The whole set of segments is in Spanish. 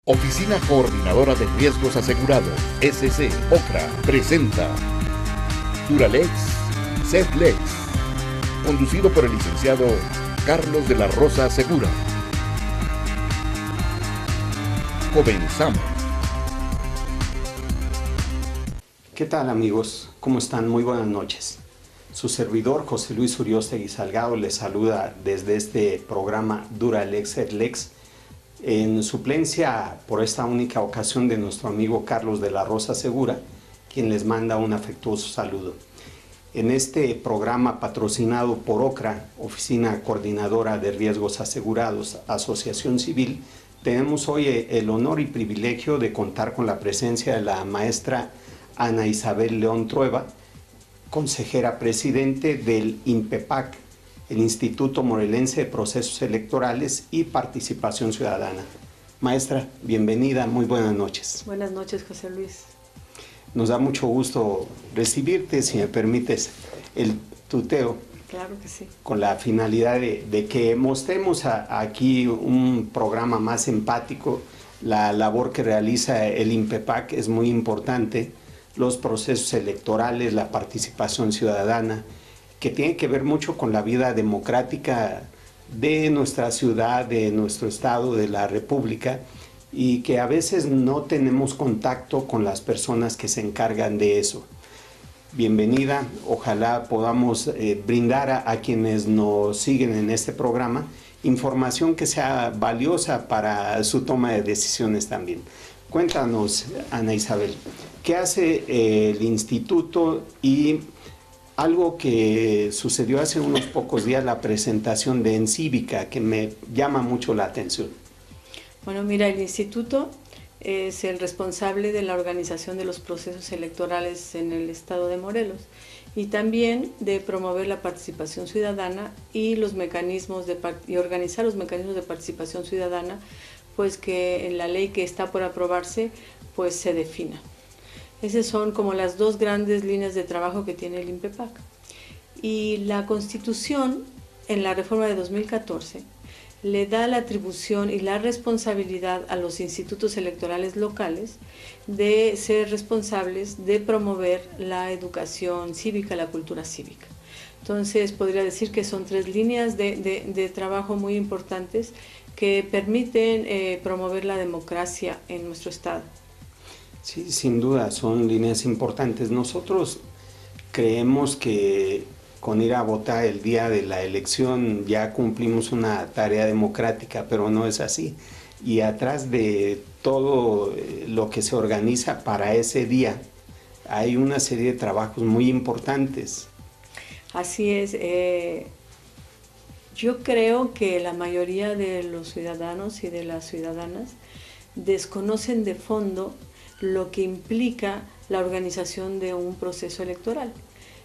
Oficina Coordinadora de Riesgos Asegurados, SC OCRA, presenta Duralex Sedlex, conducido por el licenciado Carlos de la Rosa Segura. Comenzamos. ¿Qué tal, amigos? ¿Cómo están? Muy buenas noches. Su servidor, José Luis Uriostegui Salgado, les saluda desde este programa Duralex Sedlex, en suplencia por esta única ocasión de nuestro amigo Carlos de la Rosa Segura, quien les manda un afectuoso saludo. En este programa patrocinado por OCRA, Oficina Coordinadora de Riesgos Asegurados, Asociación Civil, tenemos hoy el honor y privilegio de contar con la presencia de la maestra Ana Isabel León Trueba, consejera presidente del INPEPAC, el Instituto Morelense de Procesos Electorales y Participación Ciudadana. Maestra, bienvenida, muy buenas noches. Buenas noches, José Luis. Nos da mucho gusto recibirte, si me permites el tuteo. Claro que sí. Con la finalidad de que mostremos aquí un programa más empático. La labor que realiza el INPEPAC es muy importante, los procesos electorales, la participación ciudadana, que tiene que ver mucho con la vida democrática de nuestra ciudad, de nuestro estado, de la República, y que a veces no tenemos contacto con las personas que se encargan de eso. Bienvenida, ojalá podamos brindar a quienes nos siguen en este programa información que sea valiosa para su toma de decisiones también. Cuéntanos, Ana Isabel, ¿qué hace el instituto? Y algo que sucedió hace unos pocos días, la presentación de Encívica, que me llama mucho la atención. Bueno, mira, el instituto es el responsable de la organización de los procesos electorales en el estado de Morelos y también de promover la participación ciudadana y los mecanismos y organizar los mecanismos de participación ciudadana, pues que en la ley que está por aprobarse pues se defina. Esas son como las dos grandes líneas de trabajo que tiene el INPEPAC. Y la Constitución, en la reforma de 2014, le da la atribución y la responsabilidad a los institutos electorales locales de ser responsables de promover la educación cívica, la cultura cívica. Entonces, podría decir que son tres líneas de trabajo muy importantes que permiten promover la democracia en nuestro estado. Sí, sin duda, son líneas importantes. Nosotros creemos que con ir a votar el día de la elección ya cumplimos una tarea democrática, pero no es así. Y atrás de todo lo que se organiza para ese día, hay una serie de trabajos muy importantes. Así es. Yo creo que la mayoría de los ciudadanos y de las ciudadanas desconocen de fondo lo que implica la organización de un proceso electoral.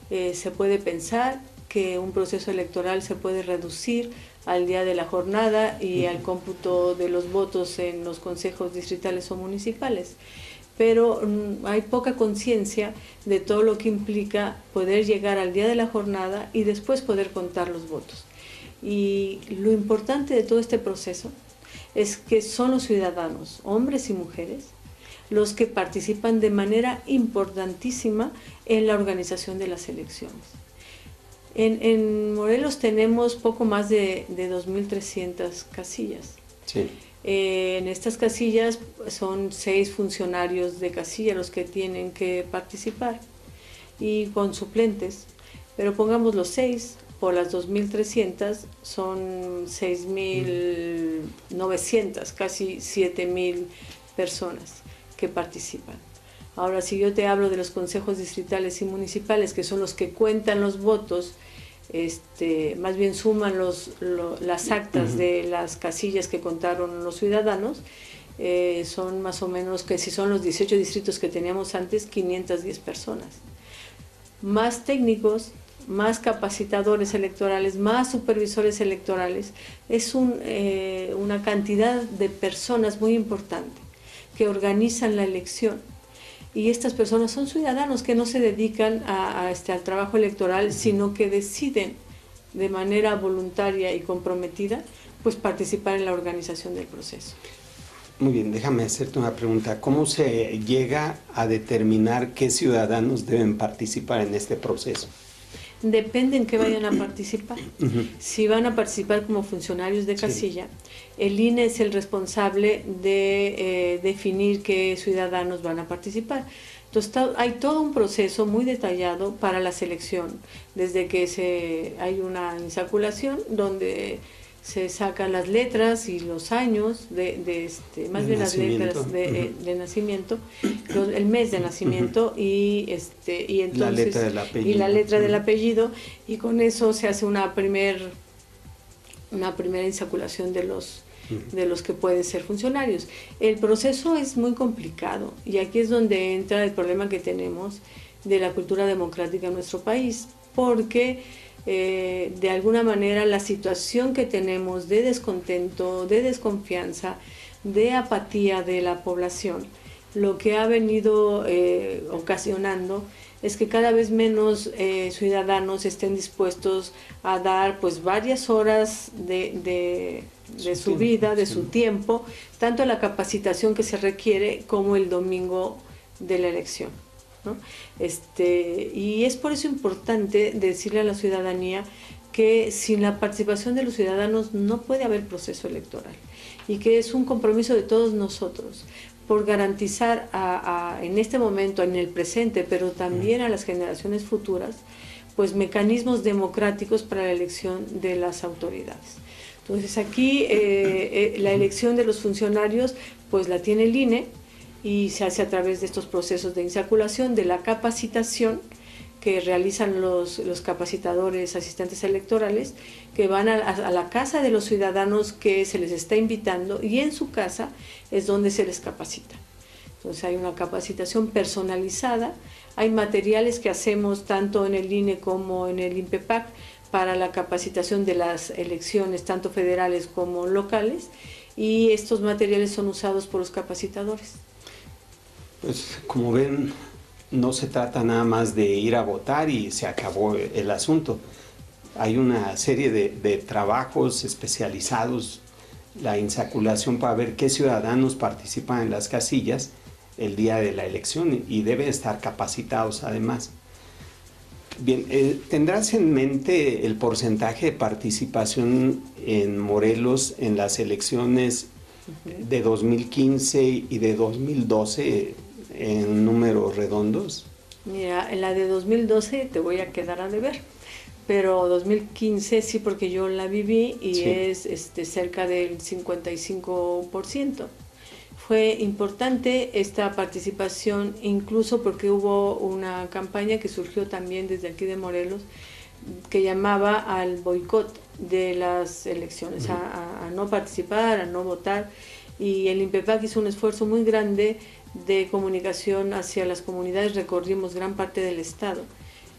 Se puede pensar que un proceso electoral se puede reducir al día de la jornada y al cómputo de los votos en los consejos distritales o municipales, pero hay poca conciencia de todo lo que implica poder llegar al día de la jornada y después poder contar los votos. Y lo importante de todo este proceso es que son los ciudadanos, hombres y mujeres, los que participan de manera importantísima en la organización de las elecciones. En Morelos tenemos poco más de 2.300 casillas. Sí. En estas casillas son 6 funcionarios de casilla los que tienen que participar y con suplentes, pero pongamos los 6 por las 2.300 son 6.900, casi 7.000 personas que participan. Ahora, si yo te hablo de los consejos distritales y municipales, que son los que cuentan los votos, más bien suman las actas de las casillas que contaron los ciudadanos, son más o menos, que si son los 18 distritos que teníamos antes, 510 personas. Más técnicos, más capacitadores electorales, más supervisores electorales, es una cantidad de personas muy importante que organizan la elección. Y estas personas son ciudadanos que no se dedican al trabajo electoral, sino que deciden de manera voluntaria y comprometida pues participar en la organización del proceso. Muy bien, déjame hacerte una pregunta. ¿Cómo se llega a determinar qué ciudadanos deben participar en este proceso? Depende en qué vayan a participar. Si van a participar como funcionarios de casilla, el INE es el responsable de definir qué ciudadanos van a participar. Entonces hay todo un proceso muy detallado para la selección, desde que hay una insaculación donde se sacan las letras y los años más bien las letras de nacimiento, el mes de nacimiento y entonces la letra del apellido. Y la letra del apellido, y con eso se hace una primera insaculación de los que pueden ser funcionarios. El proceso es muy complicado y aquí es donde entra el problema que tenemos de la cultura democrática en nuestro país, porque de alguna manera la situación que tenemos de descontento, de desconfianza, de apatía de la población, lo que ha venido ocasionando es que cada vez menos ciudadanos estén dispuestos a dar pues varias horas de su vida, de su tiempo, tanto la capacitación que se requiere como el domingo de la elección, ¿no? Y es por eso importante decirle a la ciudadanía que sin la participación de los ciudadanos no puede haber proceso electoral, y que es un compromiso de todos nosotros por garantizar en este momento, en el presente, pero también a las generaciones futuras, pues mecanismos democráticos para la elección de las autoridades. Entonces aquí la elección de los funcionarios pues la tiene el INE, y se hace a través de estos procesos de insaculación, de la capacitación que realizan los capacitadores, asistentes electorales, que van a la casa de los ciudadanos que se les está invitando, y en su casa es donde se les capacita. Entonces hay una capacitación personalizada, hay materiales que hacemos tanto en el INE como en el INPEPAC para la capacitación de las elecciones, tanto federales como locales, y estos materiales son usados por los capacitadores. Pues como ven, no se trata nada más de ir a votar y se acabó el asunto. Hay una serie de trabajos especializados, la insaculación para ver qué ciudadanos participan en las casillas el día de la elección, y deben estar capacitados además. Bien, ¿tendrás en mente el porcentaje de participación en Morelos en las elecciones de 2015 y de 2012 en números redondos? Mira, en la de 2012 te voy a quedar a deber, pero 2015 sí, porque yo la viví y sí, es cerca del 55%. Fue importante esta participación, incluso porque hubo una campaña que surgió también desde aquí de Morelos, que llamaba al boicot de las elecciones, a no participar, a no votar, y el INPEPAC hizo un esfuerzo muy grande de comunicación hacia las comunidades. Recorrimos gran parte del estado,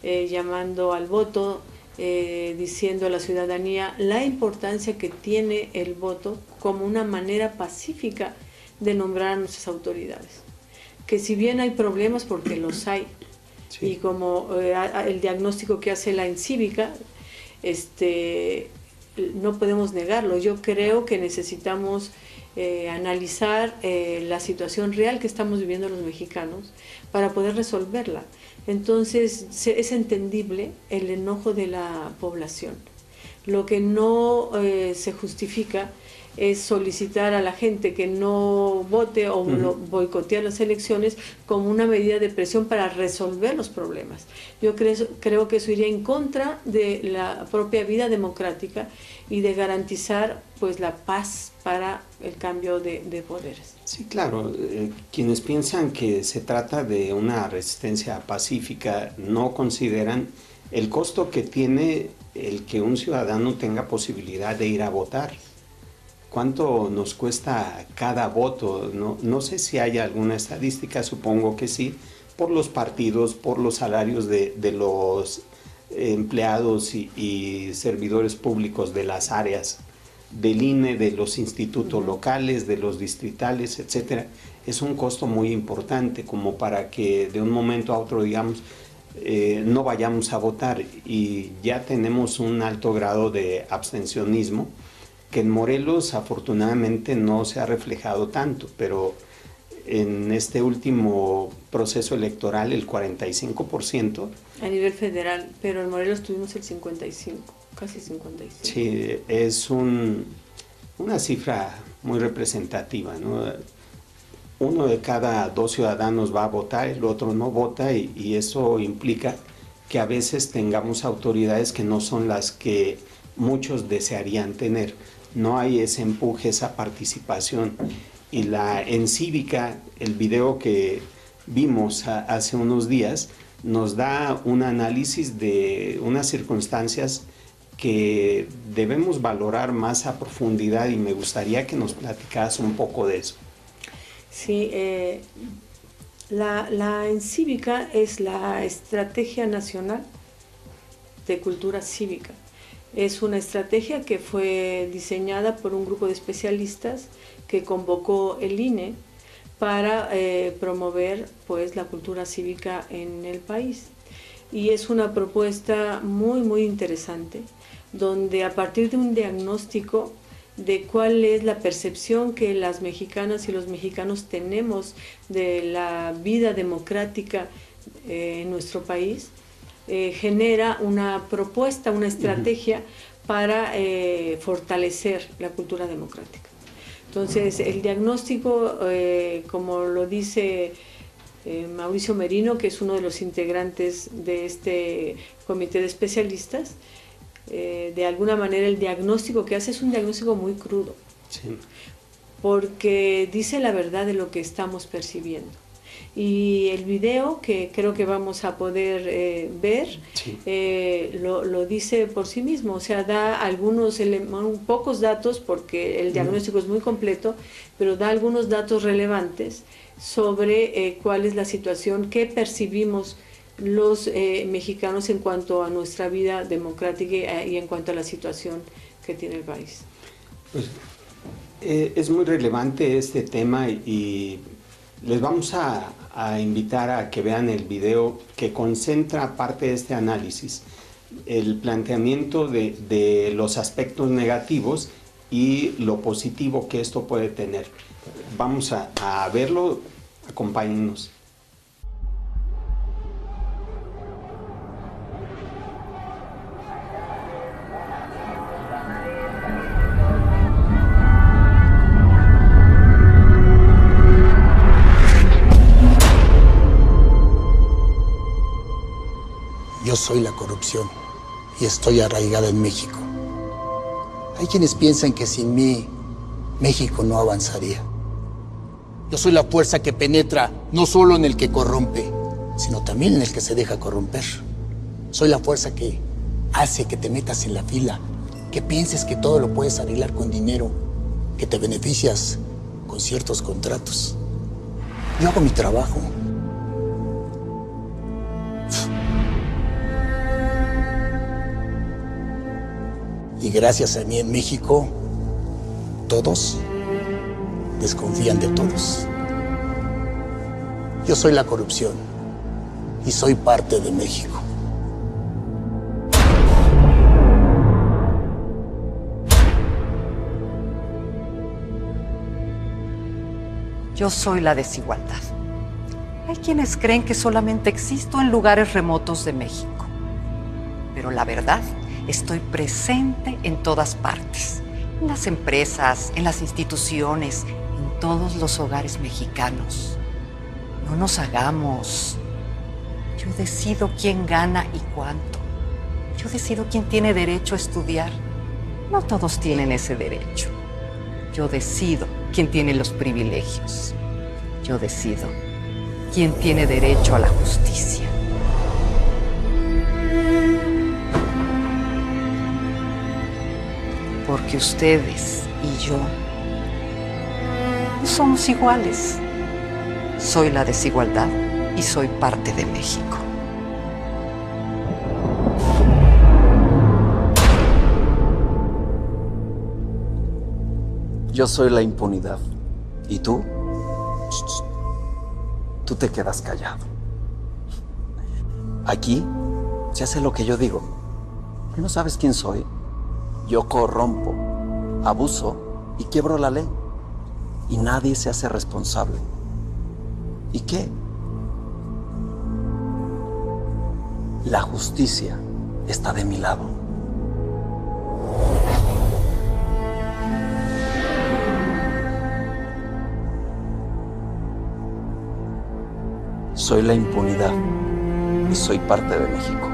llamando al voto, diciendo a la ciudadanía la importancia que tiene el voto como una manera pacífica de nombrar a nuestras autoridades, que si bien hay problemas, porque los hay, sí, y como el diagnóstico que hace la Encívica, no podemos negarlo. Yo creo que necesitamos analizar la situación real que estamos viviendo los mexicanos para poder resolverla. Entonces es entendible el enojo de la población. Lo que no se justifica es solicitar a la gente que no vote o boicotear las elecciones como una medida de presión para resolver los problemas. Yo creo que eso iría en contra de la propia vida democrática y de garantizar pues la paz para el cambio de poderes. Sí, claro. Quienes piensan que se trata de una resistencia pacífica no consideran el costo que tiene el que un ciudadano tenga posibilidad de ir a votar. ¿Cuánto nos cuesta cada voto? No sé si hay alguna estadística, supongo que sí, por los partidos, por los salarios de los empleados y servidores públicos de las áreas del INE, de los institutos locales, de los distritales, etcétera. Es un costo muy importante como para que de un momento a otro, digamos, no vayamos a votar, y ya tenemos un alto grado de abstencionismo. que en Morelos afortunadamente no se ha reflejado tanto, pero en este último proceso electoral el 45%. A nivel federal, pero en Morelos tuvimos el 55, casi 55. Sí, es una cifra muy representativa, ¿no? 1 de cada 2 ciudadanos va a votar, el otro no vota, y eso implica que a veces tengamos autoridades que no son las que muchos desearían tener. No hay ese empuje, esa participación. Y en Cívica, el video que vimos hace unos días, nos da un análisis de unas circunstancias que debemos valorar más a profundidad, y me gustaría que nos platicaras un poco de eso. Sí, la Encívica es la Estrategia Nacional de Cultura Cívica. Es una estrategia que fue diseñada por un grupo de especialistas que convocó el INE para promover pues, la cultura cívica en el país. Y es una propuesta muy interesante, donde a partir de un diagnóstico de cuál es la percepción que las mexicanas y los mexicanos tenemos de la vida democrática en nuestro país, genera una propuesta, una estrategia para fortalecer la cultura democrática. Entonces, el diagnóstico, como lo dice Mauricio Merino, que es uno de los integrantes de este comité de especialistas, de alguna manera el diagnóstico que hace es un diagnóstico muy crudo, sí, porque dice la verdad de lo que estamos percibiendo. Y el video que creo que vamos a poder ver, sí, lo dice por sí mismo, o sea, da algunos pocos datos, porque el diagnóstico es muy completo, pero da algunos datos relevantes sobre cuál es la situación que percibimos los mexicanos en cuanto a nuestra vida democrática y en cuanto a la situación que tiene el país. Pues, es muy relevante este tema, y les vamos a invitar a que vean el video que concentra parte de este análisis, el planteamiento de los aspectos negativos y lo positivo que esto puede tener. Vamos a verlo, acompáñennos. Yo soy la corrupción y estoy arraigada en México. Hay quienes piensan que sin mí, México no avanzaría. Yo soy la fuerza que penetra no solo en el que corrompe, sino también en el que se deja corromper. Soy la fuerza que hace que te metas en la fila, que pienses que todo lo puedes arreglar con dinero, que te beneficias con ciertos contratos. Yo hago mi trabajo. Y gracias a mí en México, todos desconfían de todos. Yo soy la corrupción y soy parte de México. Yo soy la desigualdad. Hay quienes creen que solamente existo en lugares remotos de México. Pero la verdad, estoy presente en todas partes. En las empresas, en las instituciones, en todos los hogares mexicanos. No nos hagamos. Yo decido quién gana y cuánto. Yo decido quién tiene derecho a estudiar. No todos tienen ese derecho. Yo decido quién tiene los privilegios. Yo decido quién tiene derecho a la justicia. Porque ustedes y yo no somos iguales. Soy la desigualdad y soy parte de México. Yo soy la impunidad. ¿Y tú? Tú te quedas callado. Aquí se hace lo que yo digo. ¿No sabes quién soy? Yo corrompo. abuso y quiebro la ley. Y nadie se hace responsable. ¿Y qué? La justicia está de mi lado. Soy la impunidad y soy parte de México.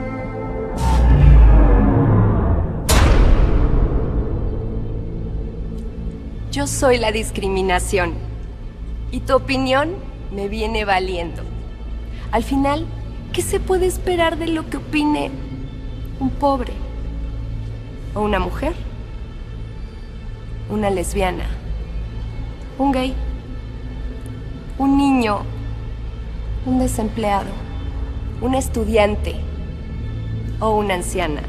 Yo soy la discriminación y tu opinión me viene valiendo. Al final, ¿qué se puede esperar de lo que opine un pobre? ¿O una mujer? ¿Una lesbiana? ¿Un gay? ¿Un niño? ¿Un desempleado? ¿Un estudiante? ¿O una anciana?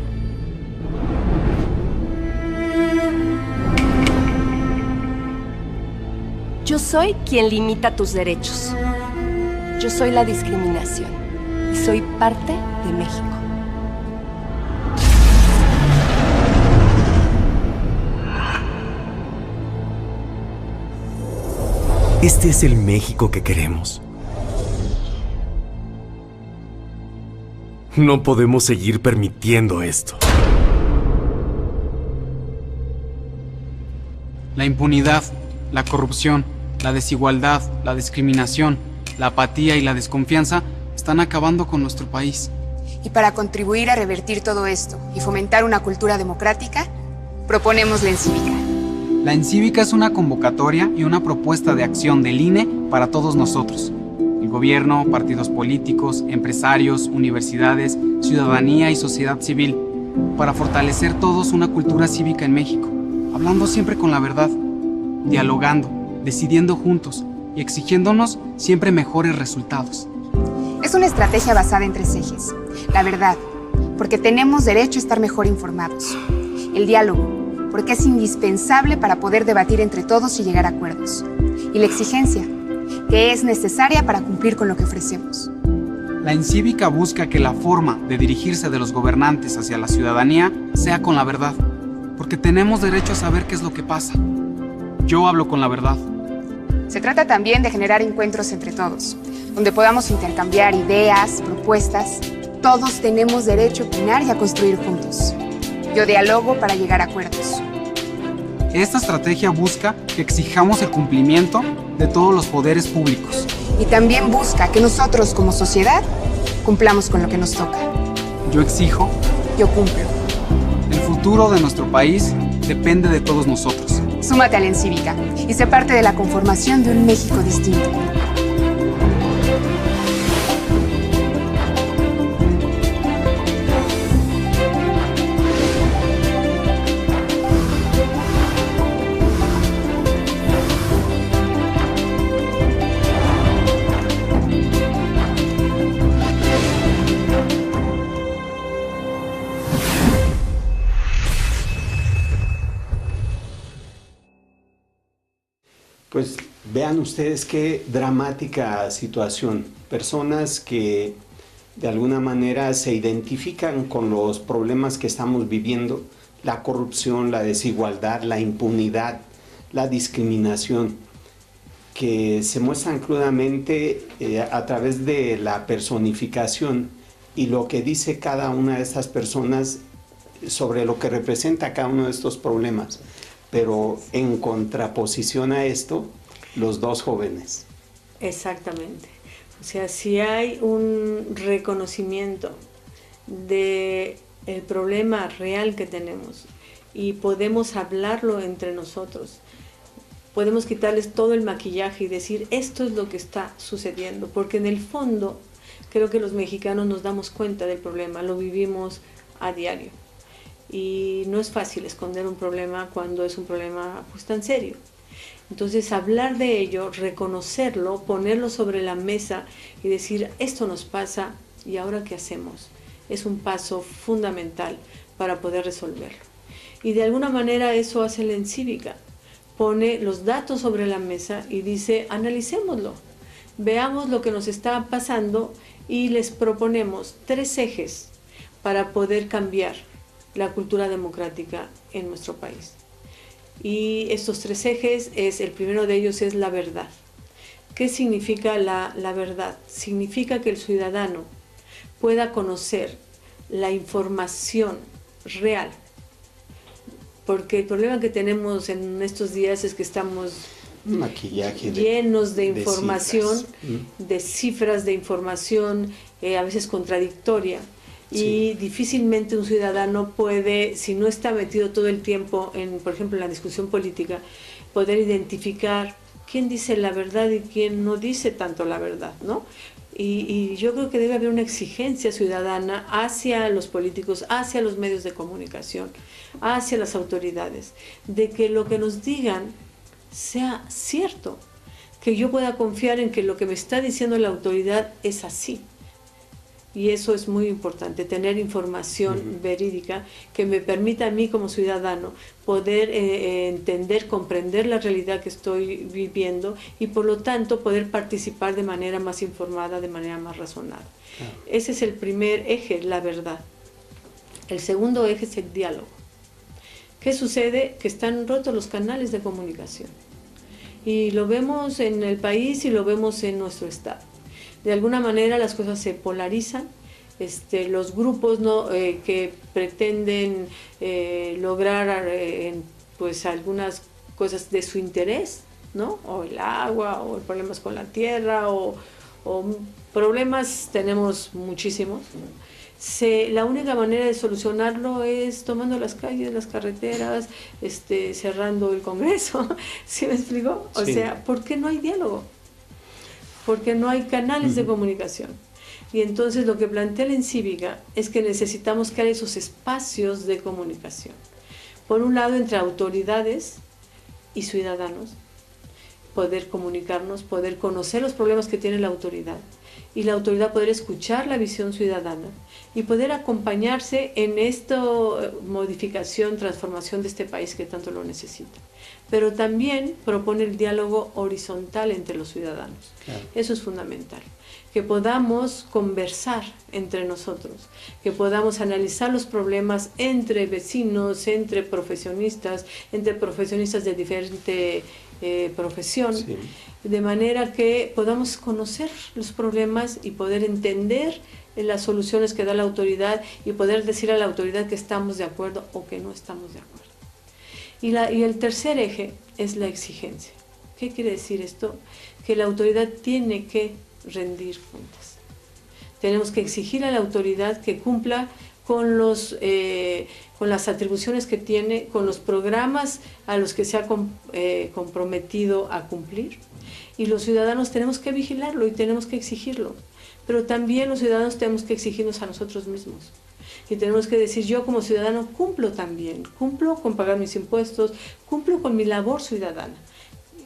Yo soy quien limita tus derechos. Yo soy la discriminación y soy parte de México. Este es el México que queremos. No podemos seguir permitiendo esto. La impunidad, la corrupción, la desigualdad, la discriminación, la apatía y la desconfianza están acabando con nuestro país. Y para contribuir a revertir todo esto y fomentar una cultura democrática, proponemos la Encívica. La Encívica es una convocatoria y una propuesta de acción del INE para todos nosotros. El gobierno, partidos políticos, empresarios, universidades, ciudadanía y sociedad civil, para fortalecer todos una cultura cívica en México, hablando siempre con la verdad, dialogando, decidiendo juntos y exigiéndonos siempre mejores resultados. Es una estrategia basada en 3 ejes. La verdad, porque tenemos derecho a estar mejor informados. El diálogo, porque es indispensable para poder debatir entre todos y llegar a acuerdos. Y la exigencia, que es necesaria para cumplir con lo que ofrecemos. La Encívica busca que la forma de dirigirse de los gobernantes hacia la ciudadanía sea con la verdad, porque tenemos derecho a saber qué es lo que pasa. Yo hablo con la verdad. Se trata también de generar encuentros entre todos, donde podamos intercambiar ideas, propuestas. Todos tenemos derecho a opinar y a construir juntos. Yo dialogo para llegar a acuerdos. Esta estrategia busca que exijamos el cumplimiento de todos los poderes públicos. Y también busca que nosotros como sociedad cumplamos con lo que nos toca. Yo exijo. Yo cumplo. El futuro de nuestro país depende de todos nosotros. Súmate a la Encívica y sé parte de la conformación de un México distinto. Pues vean ustedes qué dramática situación. Personas que de alguna manera se identifican con los problemas que estamos viviendo, la corrupción, la desigualdad, la impunidad, la discriminación, que se muestran crudamente a través de la personificación y lo que dice cada una de estas personas sobre lo que representa cada uno de estos problemas. Pero en contraposición a esto, los 2 jóvenes. Exactamente. O sea, si hay un reconocimiento del problema real que tenemos y podemos hablarlo entre nosotros, podemos quitarles todo el maquillaje y decir esto es lo que está sucediendo, porque en el fondo creo que los mexicanos nos damos cuenta del problema, lo vivimos a diario. Y no es fácil esconder un problema cuando es un problema pues tan serio. Entonces hablar de ello, reconocerlo, ponerlo sobre la mesa y decir esto nos pasa y ahora qué hacemos, es un paso fundamental para poder resolverlo. Y de alguna manera eso hace la Encívica, pone los datos sobre la mesa y dice analicémoslo, veamos lo que nos está pasando y les proponemos 3 ejes para poder cambiar la cultura democrática en nuestro país. Y estos 3 ejes, el primero de ellos es la verdad. ¿Qué significa la verdad? Significa que el ciudadano pueda conocer la información real. Porque el problema que tenemos en estos días es que estamos llenos de información, de cifras de información, a veces contradictoria. Y difícilmente un ciudadano puede, si no está metido todo el tiempo por ejemplo, en la discusión política, poder identificar quién dice la verdad y quién no dice tanto la verdad, ¿no? Y yo creo que debe haber una exigencia ciudadana hacia los políticos, hacia los medios de comunicación, hacia las autoridades, de que lo que nos digan sea cierto, que yo pueda confiar en que lo que me está diciendo la autoridad es así. Y eso es muy importante, tener información verídica que me permita a mí como ciudadano poder entender, comprender la realidad que estoy viviendo y por lo tanto poder participar de manera más informada, de manera más razonada. Ese es el primer eje, la verdad. El segundo eje es el diálogo. ¿Qué sucede? Que están rotos los canales de comunicación. Y lo vemos en el país y lo vemos en nuestro estado. De alguna manera las cosas se polarizan, los grupos que pretenden lograr pues algunas cosas de su interés, ¿no? O el agua, o problemas con la tierra, o problemas tenemos muchísimos. La única manera de solucionarlo es tomando las calles, las carreteras, cerrando el Congreso, ¿sí me explico? O sea, ¿por qué no hay diálogo? Porque no hay canales de comunicación. Y entonces lo que plantea la Encívica es que necesitamos crear esos espacios de comunicación. Por un lado, entre autoridades y ciudadanos, poder comunicarnos, poder conocer los problemas que tiene la autoridad, y la autoridad poder escuchar la visión ciudadana y poder acompañarse en esta modificación, transformación de este país que tanto lo necesita. Pero también propone el diálogo horizontal entre los ciudadanos. Claro. Eso es fundamental. Que podamos conversar entre nosotros, que podamos analizar los problemas entre vecinos, entre profesionistas de diferente profesión, de manera que podamos conocer los problemas y poder entender las soluciones que da la autoridad y poder decir a la autoridad que estamos de acuerdo o que no estamos de acuerdo. Y el tercer eje es la exigencia. ¿Qué quiere decir esto? Que la autoridad tiene que rendir cuentas. Tenemos que exigir a la autoridad que cumpla con las atribuciones que tiene, con los programas a los que se ha comprometido a cumplir. Y los ciudadanos tenemos que vigilarlo y tenemos que exigirlo. Pero también los ciudadanos tenemos que exigirnos a nosotros mismos. Y tenemos que decir, yo como ciudadano cumplo también, cumplo con pagar mis impuestos, cumplo con mi labor ciudadana.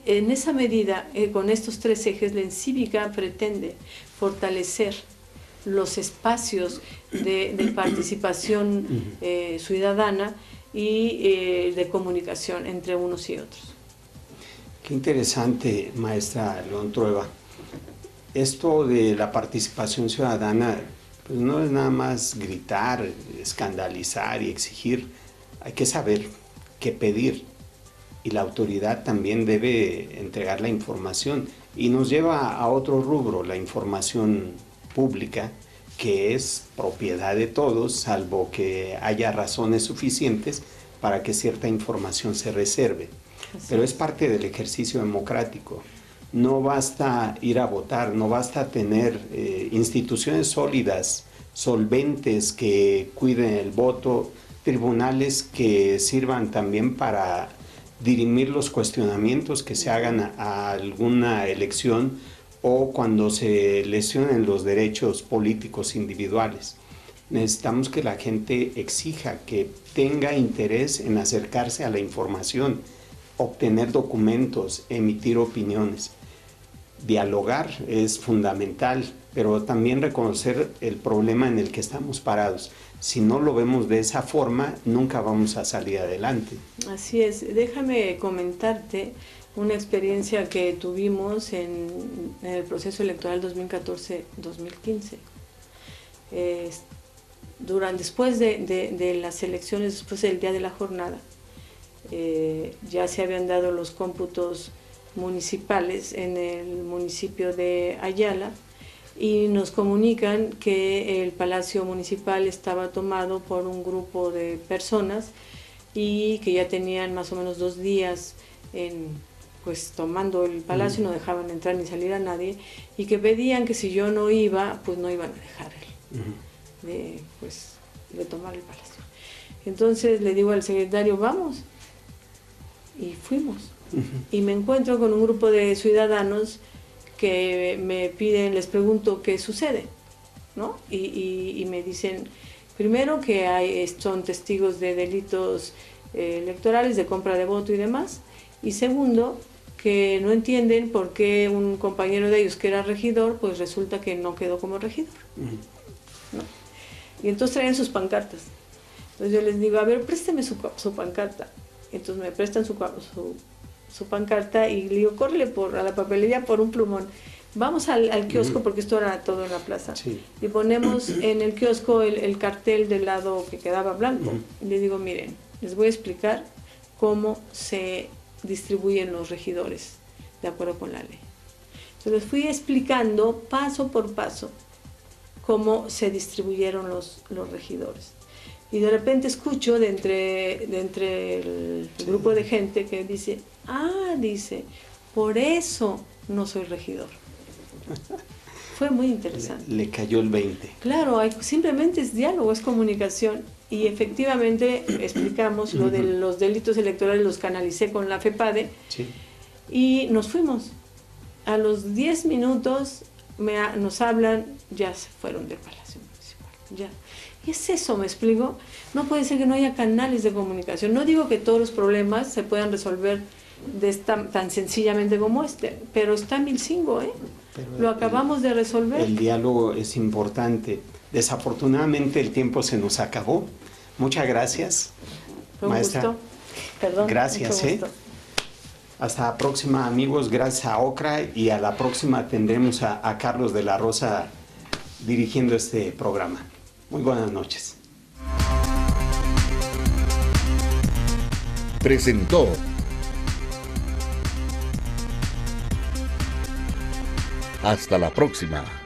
En esa medida, con estos 3 ejes, la Encívica pretende fortalecer los espacios de participación ciudadana y de comunicación entre unos y otros. Qué interesante, maestra León Trueba. Esto de la participación ciudadana, pues no es nada más gritar, escandalizar y exigir. Hay que saber qué pedir. Y la autoridad también debe entregar la información. Y nos lleva a otro rubro, la información pública, que es propiedad de todos, salvo que haya razones suficientes para que cierta información se reserve. Pero es parte del ejercicio democrático. No basta ir a votar, no basta tener instituciones sólidas, solventes que cuiden el voto, tribunales que sirvan también para dirimir los cuestionamientos que se hagan a alguna elección o cuando se lesionen los derechos políticos individuales. Necesitamos que la gente exija, que tenga interés en acercarse a la información, obtener documentos, emitir opiniones. Dialogar es fundamental, pero también reconocer el problema en el que estamos parados. Si no lo vemos de esa forma, nunca vamos a salir adelante. Así es. Déjame comentarte una experiencia que tuvimos en el proceso electoral 2014-2015. Después de las elecciones, después del día de la jornada, ya se habían dado los cómputos municipales en el municipio de Ayala y nos comunican que el Palacio Municipal estaba tomado por un grupo de personas y que ya tenían más o menos 2 días pues tomando el palacio, no dejaban entrar ni salir a nadie, y que pedían que si yo no iba, pues no iban a dejar de tomar el palacio. Entonces le digo al secretario, vamos, y fuimos. Y me encuentro con un grupo de ciudadanos que me piden, les pregunto qué sucede, ¿no? Y me dicen, primero que son testigos de delitos electorales, de compra de voto y demás, y segundo, que no entienden por qué un compañero de ellos que era regidor, pues resulta que no quedó como regidor, ¿no? Y entonces traen sus pancartas. Entonces yo les digo, a ver, présteme su pancarta. Entonces me prestan su pancarta y le digo, córrele a la papelería por un plumón. Vamos al kiosco, porque esto era todo en la plaza. Sí. Y ponemos en el kiosco el cartel del lado que quedaba blanco. Y les digo, miren, les voy a explicar cómo se distribuyen los regidores de acuerdo con la ley. Entonces les fui explicando paso por paso cómo se distribuyeron los regidores. Y de repente escucho de entre el grupo de gente que dice, dice, por eso no soy regidor. Fue muy interesante. Le cayó el 20. Claro, simplemente es diálogo, es comunicación. Y efectivamente explicamos lo de los delitos electorales, los canalicé con la FEPADE, sí. Y nos fuimos. A los 10 minutos nos hablan, ya se fueron del Palacio Municipal, ya. Y es eso, ¿me explico? No puede ser que no haya canales de comunicación. No digo que todos los problemas se puedan resolver tan sencillamente como pero está en Milcingo, lo acabamos de resolver. El diálogo es importante. Desafortunadamente el tiempo se nos acabó. Muchas gracias, maestra. Gusto. Perdón. Gracias. Hasta la próxima, amigos. Gracias a Ocra, y a la próxima tendremos a Carlos de la Rosa dirigiendo este programa. Muy buenas noches. Presentó Hasta la próxima.